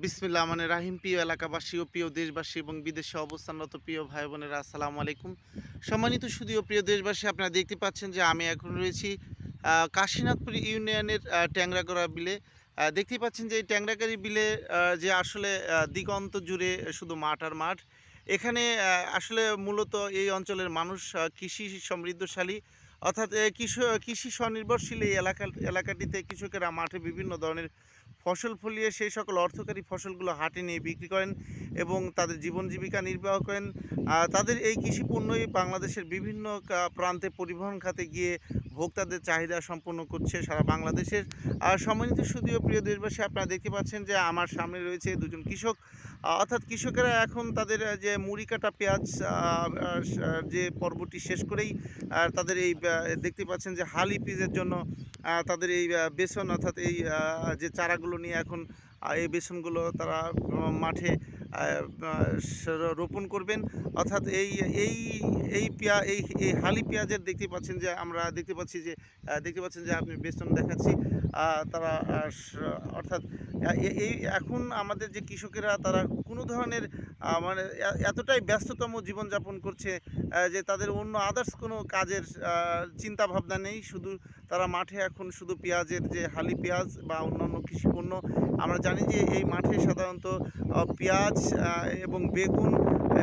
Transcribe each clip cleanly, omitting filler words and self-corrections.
বিসমিল্লাহ মানে রাহিম। প্রিয় এলাকাবাসী ও প্রিয় দেশবাসী এবং বিদেশে অবস্থানরত প্রিয় ভাই বোনেরা, আসসালামু আলাইকুম। সম্মানিত সুধী ও প্রিয় দেশবাসী, আপনারা দেখতে পাচ্ছেন যে আমি এখন রয়েছি কাশীনাথপুর ইউনিয়নের ট্যাংরাগড়া বিলে। দেখতেই পাচ্ছেন যে এই ট্যাংরাগাড়ি বিলে যে আসলে দিগন্ত জুড়ে শুধু মাঠ আর মাঠ। এখানে আসলে মূলত এই অঞ্চলের মানুষ কৃষি সমৃদ্ধশালী, অর্থাৎ কৃষি স্বনির্ভরশীল এই এলাকাটিতে কৃষকেরা মাঠে বিভিন্ন ধরনের ফসল ফলিয়ে সেই সকল অর্থকারী ফসলগুলো হাটে নিয়ে বিক্রি করেন এবং তাদের জীবন জীবিকা নির্বাহ করেন। তাদের এই কৃষি পণ্যই বাংলাদেশের বিভিন্ন প্রান্তে পরিবহন খাতে গিয়ে ভোক্তাদের চাহিদা সম্পন্ন করছে সারা বাংলাদেশের। সম্মানিত সুধীয় প্রিয় দেশবাসী, আপনারা দেখতে পাচ্ছেন যে আমার সামনে রয়েছে দুজন কৃষক। অর্থাৎ কৃষকেরা এখন তাদের যে মুড়ি কাটা পেঁয়াজ যে পর্বটি শেষ করেই তাদের এই দেখতে পাচ্ছেন যে হালি পিজের জন্য তাদের এই বেসন, অর্থাৎ এই যে চারাগুলো নিয়ে এখন এই বেসনগুলো তারা মাঠে রোপণ করবেন। অর্থাৎ এই এই এই এই হালি পেঁয়াজের দেখতে পাচ্ছেন যে আমরা দেখতে পাচ্ছি যে দেখতে পাচ্ছেন যে আপনি বেসন দেখাচ্ছি। তারা অর্থাৎ এই এখন আমাদের যে কৃষকেরা তারা কোনো ধরনের মানে এতটাই ব্যস্ততম জীবনযাপন করছে যে তাদের অন্য আদার্স কোনো কাজের চিন্তা ভাবনা নেই। শুধু তারা মাঠে এখন শুধু পেঁয়াজের যে হালি পেঁয়াজ বা অন্যান্য কৃষি পণ্য, আমরা জানি যে এই মাঠে সাধারণত পেঁয়াজ এবং বেগুন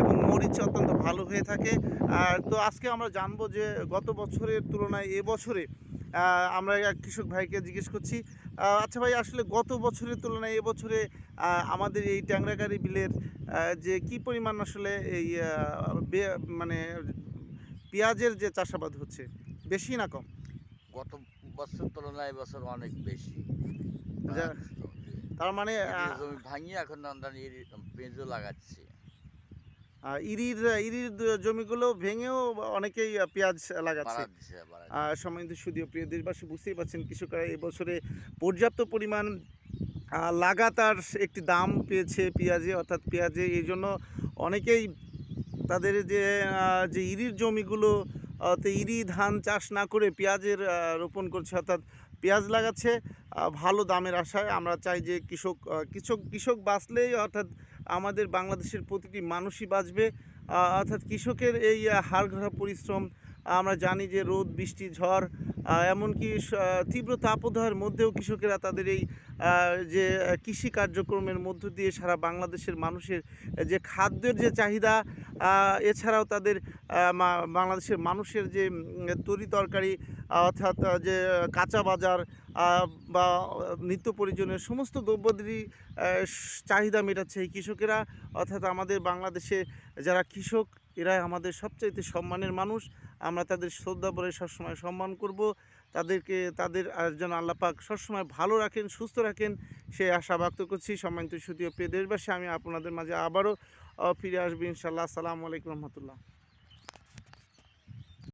এবং মরিচ অত্যন্ত ভালো হয়ে থাকে। তো আজকে আমরা জানবো যে গত বছরের তুলনায় এবছরে আমরা এক কৃষক ভাইকে জিজ্ঞেস করছি, আচ্ছা ভাই, আসলে গত বছরের তুলনায় এবছরে আমাদের এই ট্যাংরাগাড়ি বিলের যে কি পরিমাণ আসলে এই মানে পেঁয়াজের যে চাষাবাদ হচ্ছে, বেশি না কম? গত বছর তুলনায় এবছর অনেক বেশি। যা তার মানে জমি ভাঙিয়ে এখন আমদানি পেঁয়াজও লাগাচ্ছে। ইরির ইরির জমিগুলো ভেঙেও অনেকেই পেঁয়াজ লাগাচ্ছে। বাড়াচ্ছে। সম্মানিত সুধীয় প্রিয় দেশবাসী, বুঝতেই পারছেন কৃষকরা এবছরে পর্যাপ্ত পরিমাণ লাগাতার একটি দাম পেয়েছে পেঁয়াজে, অর্থাৎ পেঁয়াজে। এই জন্য অনেকেই তাদের যে ইরির জমিগুলো তে ইরি ধান চাষ না করে পেঁয়াজের রোপণ করছে, অর্থাৎ পেঁয়াজ লাগাচ্ছে ভালো দামের আশায়। আমরা চাই যে কৃষক বাঁচলেই অর্থাৎ আমাদের বাংলাদেশের প্রতিটি মানুষই বাঁচবে। অর্থাৎ কৃষকের এই হাড়ভাঙা পরিশ্রম, আমরা জানি যে রোদ বৃষ্টি ঝড় এমনকি তীব্র তাপদাহের মধ্যেও কৃষকেরা তাদের এই যে কৃষি কার্যক্রমের মধ্য দিয়ে সারা বাংলাদেশের মানুষের যে খাদ্যের যে চাহিদা, এছাড়াও তাদের বাংলাদেশের মানুষের যে তরি তরকারি, অর্থাৎ যে কাঁচা বাজার বা নিত্য প্রয়োজনীয় সমস্ত দ্রব্যাদি চাহিদা মেটাচ্ছে এই কৃষকেরা। অর্থাৎ আমাদের বাংলাদেশে যারা কৃষক, এরা আমাদের সবচাইতে সম্মানের মানুষ। আমরা তাদের শ্রদ্ধা করে সবসময় সম্মান করব। তাদের যেন আল্লাহ পাক সবসময় ভালো রাখেন, সুস্থ রাখেন, সেই আশা ব্যক্ত করছি। সম্মানিত সুধীয় প্রিয় দেশবাসী, আমি আপনাদের মাঝে আবারও ফিরে আসবো ইনশাআল্লাহ। আসসালামু আলাইকুম রহমতুল্লাহ।